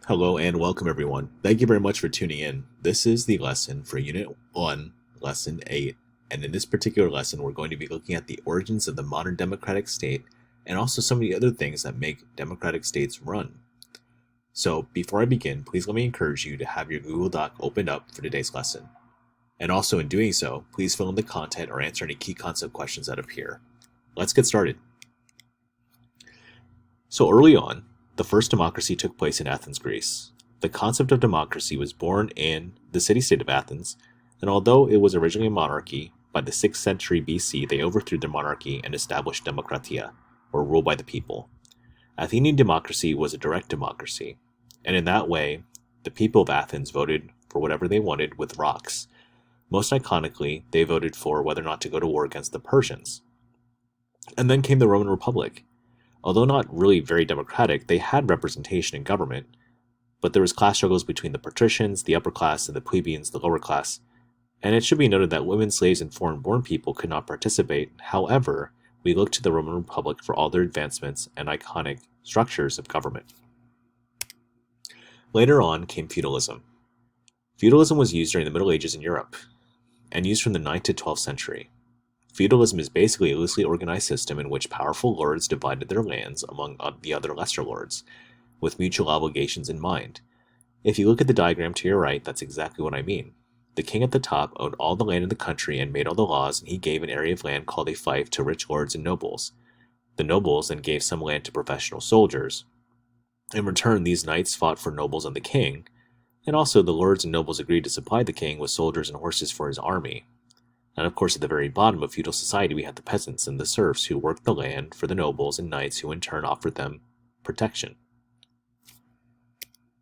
Hello and welcome everyone. Thank you very much for tuning in. This is the lesson for Unit 1, Lesson 8. And in this particular lesson, we're going to be looking at the origins of the modern democratic state and also some of the other things that make democratic states run. So before I begin, please let me encourage you to have your Google Doc opened up for today's lesson. And also in doing so, please fill in the content or answer any key concept questions that appear. Let's get started. So early on, the first democracy took place in Athens, Greece. The concept of democracy was born in the city-state of Athens, and although it was originally a monarchy, by the 6th century BC they overthrew their monarchy and established demokratia, or rule by the people. Athenian democracy was a direct democracy, and in that way, the people of Athens voted for whatever they wanted with rocks. Most iconically, they voted for whether or not to go to war against the Persians. And then came the Roman Republic. Although not really very democratic, they had representation in government, but there was class struggles between the patricians, the upper class, and the plebeians, the lower class. And it should be noted that women, slaves, and foreign-born people could not participate. However, we look to the Roman Republic for all their advancements and iconic structures of government. Later on came feudalism. Feudalism was used during the Middle Ages in Europe, and used from the 9th to 12th century. Feudalism is basically a loosely organized system in which powerful lords divided their lands among the other lesser lords, with mutual obligations in mind. If you look at the diagram to your right, that's exactly what I mean. The king at the top owned all the land in the country and made all the laws, and he gave an area of land called a fief to rich lords and nobles. The nobles then gave some land to professional soldiers. In return, these knights fought for nobles and the king, and also the lords and nobles agreed to supply the king with soldiers and horses for his army. And of course, at the very bottom of feudal society, we had the peasants and the serfs who worked the land for the nobles and knights who in turn offered them protection.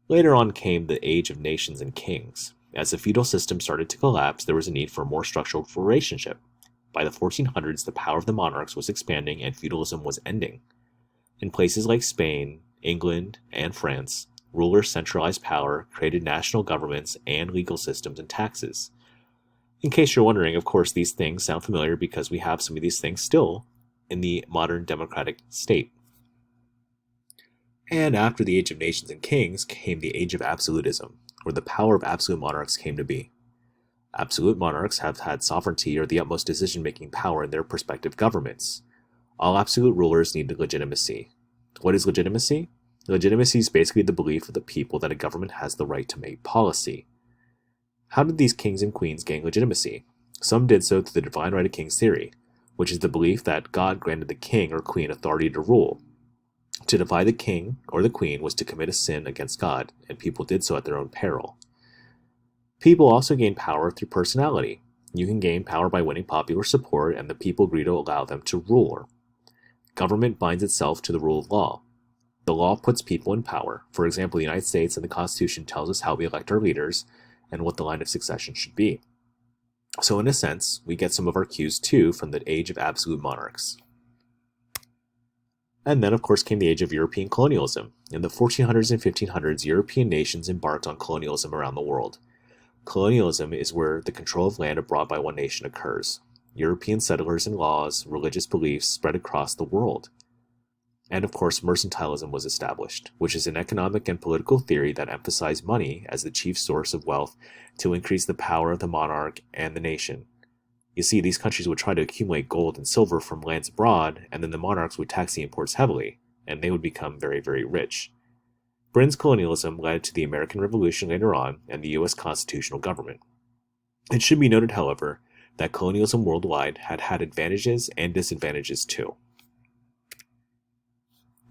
Later on came the age of nations and kings. As the feudal system started to collapse, there was a need for a more structural relationship. By the 1400s, the power of the monarchs was expanding and feudalism was ending. In places like Spain, England, and France, rulers centralized power, created national governments and legal systems and taxes. In case you're wondering, of course, these things sound familiar because we have some of these things still in the modern democratic state. And after the Age of Nations and Kings came the Age of Absolutism, where the power of absolute monarchs came to be. Absolute monarchs have had sovereignty or the utmost decision-making power in their respective governments. All absolute rulers need legitimacy. What is legitimacy? Legitimacy is basically the belief of the people that a government has the right to make policy. How did these kings and queens gain legitimacy? Some did so through the divine right of kings theory, which is the belief that God granted the king or queen authority to rule. To defy the king or the queen was to commit a sin against God, and people did so at their own peril. People also gain power through personality. You can gain power by winning popular support, and the people agree to allow them to rule. Government binds itself to the rule of law. The law puts people in power. For example, the United States and the Constitution tells us how we elect our leaders, and what the line of succession should be. So in a sense, we get some of our cues too from the age of absolute monarchs. And then of course came the age of European colonialism. In the 1400s and 1500s, European nations embarked on colonialism around the world. Colonialism is where the control of land abroad by one nation occurs. European settlers and laws, religious beliefs spread across the world. And of course, mercantilism was established, which is an economic and political theory that emphasized money as the chief source of wealth to increase the power of the monarch and the nation. You see, these countries would try to accumulate gold and silver from lands abroad, and then the monarchs would tax the imports heavily, and they would become very, very rich. Britain's colonialism led to the American Revolution later on and the U.S. constitutional government. It should be noted, however, that colonialism worldwide had had advantages and disadvantages too.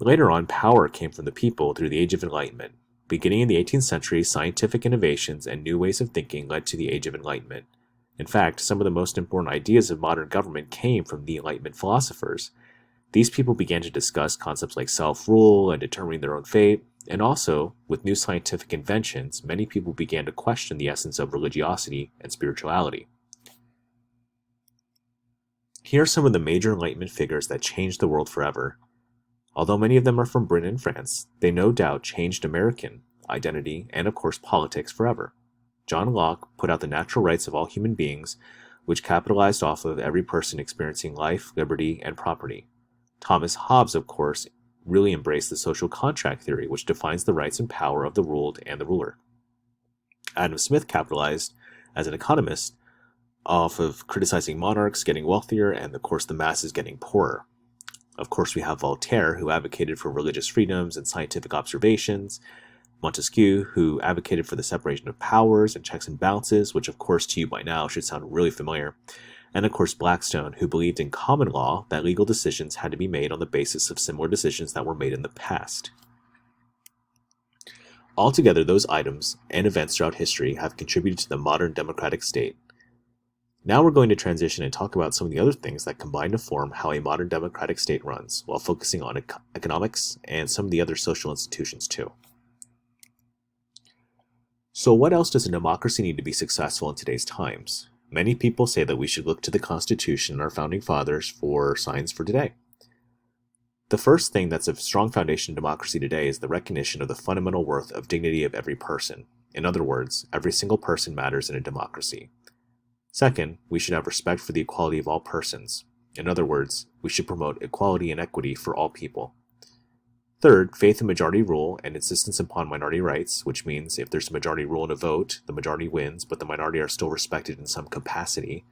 Later on, power came from the people through the Age of Enlightenment. Beginning in the 18th century, scientific innovations and new ways of thinking led to the Age of Enlightenment. In fact, some of the most important ideas of modern government came from the Enlightenment philosophers. These people began to discuss concepts like self-rule and determining their own fate, and also, with new scientific inventions, many people began to question the essence of religiosity and spirituality. Here are some of the major Enlightenment figures that changed the world forever. Although many of them are from Britain and France, they no doubt changed American identity and, of course, politics forever. John Locke put out the natural rights of all human beings, which capitalized off of every person experiencing life, liberty, and property. Thomas Hobbes, of course, really embraced the social contract theory, which defines the rights and power of the ruled and the ruler. Adam Smith capitalized as an economist off of criticizing monarchs getting wealthier and, of course, the masses getting poorer. Of course, we have Voltaire, who advocated for religious freedoms and scientific observations, Montesquieu, who advocated for the separation of powers and checks and balances, which, of course, to you by now should sound really familiar, and, of course, Blackstone, who believed in common law that legal decisions had to be made on the basis of similar decisions that were made in the past. Altogether, those items and events throughout history have contributed to the modern democratic state. Now we're going to transition and talk about some of the other things that combine to form how a modern democratic state runs, while focusing on economics and some of the other social institutions too. So what else does a democracy need to be successful in today's times? Many people say that we should look to the Constitution and our founding fathers for signs for today. The first thing that's a strong foundation in democracy today is the recognition of the fundamental worth of dignity of every person. In other words, every single person matters in a democracy. Second, we should have respect for the equality of all persons. In other words, we should promote equality and equity for all people. Third, faith in majority rule and insistence upon minority rights, which means if there's a majority rule in a vote, the majority wins, but the minority are still respected in some capacity.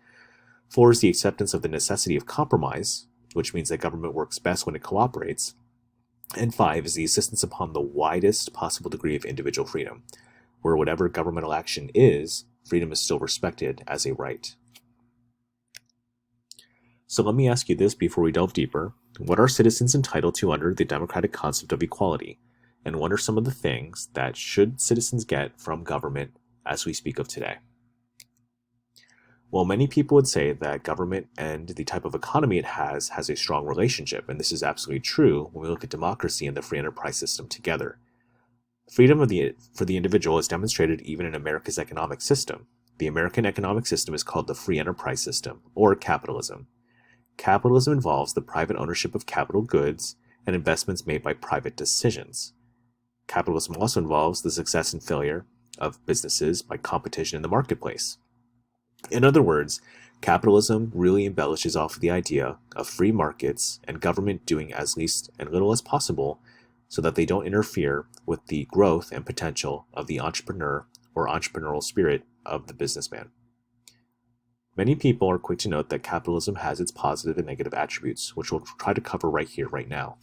4 is the acceptance of the necessity of compromise, which means that government works best when it cooperates. And 5 is the insistence upon the widest possible degree of individual freedom, where whatever governmental action is, freedom is still respected as a right. So let me ask you this before we delve deeper. What are citizens entitled to under the democratic concept of equality? And what are some of the things that should citizens get from government as we speak of today? Well, many people would say that government and the type of economy it has a strong relationship, and this is absolutely true when we look at democracy and the free enterprise system together. Freedom for the individual is demonstrated even in America's economic system. The American economic system is called the free enterprise system, or capitalism. Capitalism involves the private ownership of capital goods and investments made by private decisions. Capitalism also involves the success and failure of businesses by competition in the marketplace. In other words, capitalism really embellishes off of the idea of free markets and government doing as least and little as possible so that they don't interfere with the growth and potential of the entrepreneur or entrepreneurial spirit of the businessman. Many people are quick to note that capitalism has its positive and negative attributes, which we'll try to cover right here, right now.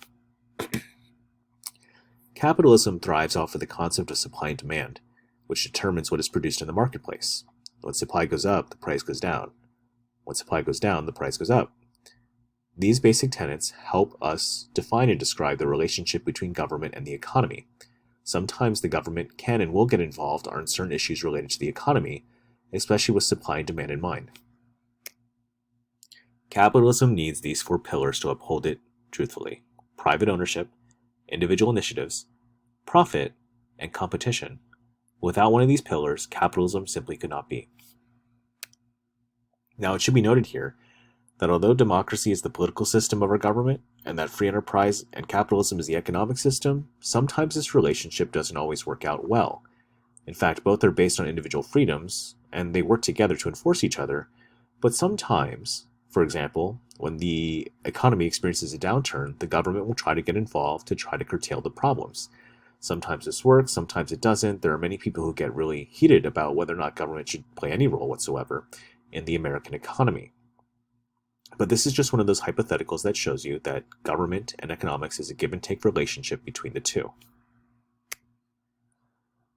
Capitalism thrives off of the concept of supply and demand, which determines what is produced in the marketplace. When supply goes up, the price goes down. When supply goes down, the price goes up. These basic tenets help us define and describe the relationship between government and the economy. Sometimes the government can and will get involved on certain issues related to the economy, especially with supply and demand in mind. Capitalism needs these 4 pillars to uphold it truthfully: private ownership, individual initiatives, profit, and competition. Without one of these pillars, capitalism simply could not be. Now, it should be noted here that although democracy is the political system of our government, and that free enterprise and capitalism is the economic system, sometimes this relationship doesn't always work out well. In fact, both are based on individual freedoms, and they work together to enforce each other, but sometimes, for example, when the economy experiences a downturn, the government will try to get involved to try to curtail the problems. Sometimes this works, sometimes it doesn't. There are many people who get really heated about whether or not government should play any role whatsoever in the American economy. But this is just one of those hypotheticals that shows you that government and economics is a give and take relationship between the two.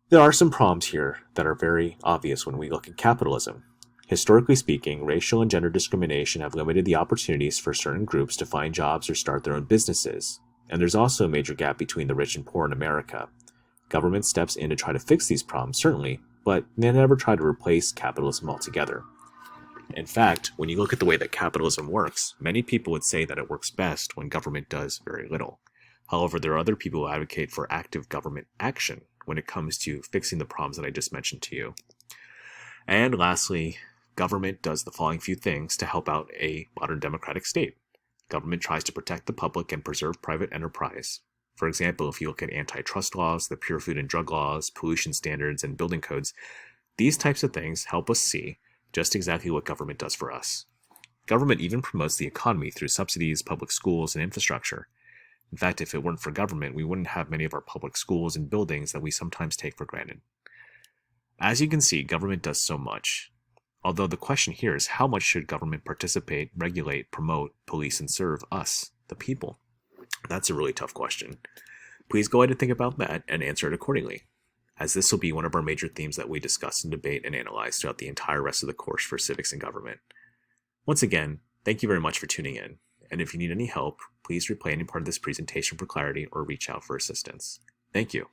There are some problems here that are very obvious when we look at capitalism. Historically speaking, racial and gender discrimination have limited the opportunities for certain groups to find jobs or start their own businesses. And there's also a major gap between the rich and poor in America. Government steps in to try to fix these problems, certainly, but they never try to replace capitalism altogether. In fact, when you look at the way that capitalism works, many people would say that it works best when government does very little. However, there are other people who advocate for active government action when it comes to fixing the problems that I just mentioned to you. And lastly, government does the following few things to help out a modern democratic state. Government tries to protect the public and preserve private enterprise. For example, if you look at antitrust laws, the pure food and drug laws, pollution standards, and building codes, these types of things help us see just exactly what government does for us. Government even promotes the economy through subsidies, public schools, and infrastructure. In fact, if it weren't for government, we wouldn't have many of our public schools and buildings that we sometimes take for granted. As you can see, government does so much. Although the question here is, how much should government participate, regulate, promote, police, and serve us, the people? That's a really tough question. Please go ahead and think about that and answer it accordingly, as this will be one of our major themes that we discuss and debate and analyze throughout the entire rest of the course for civics and government. Once again, thank you very much for tuning in, and if you need any help, please replay any part of this presentation for clarity or reach out for assistance. Thank you.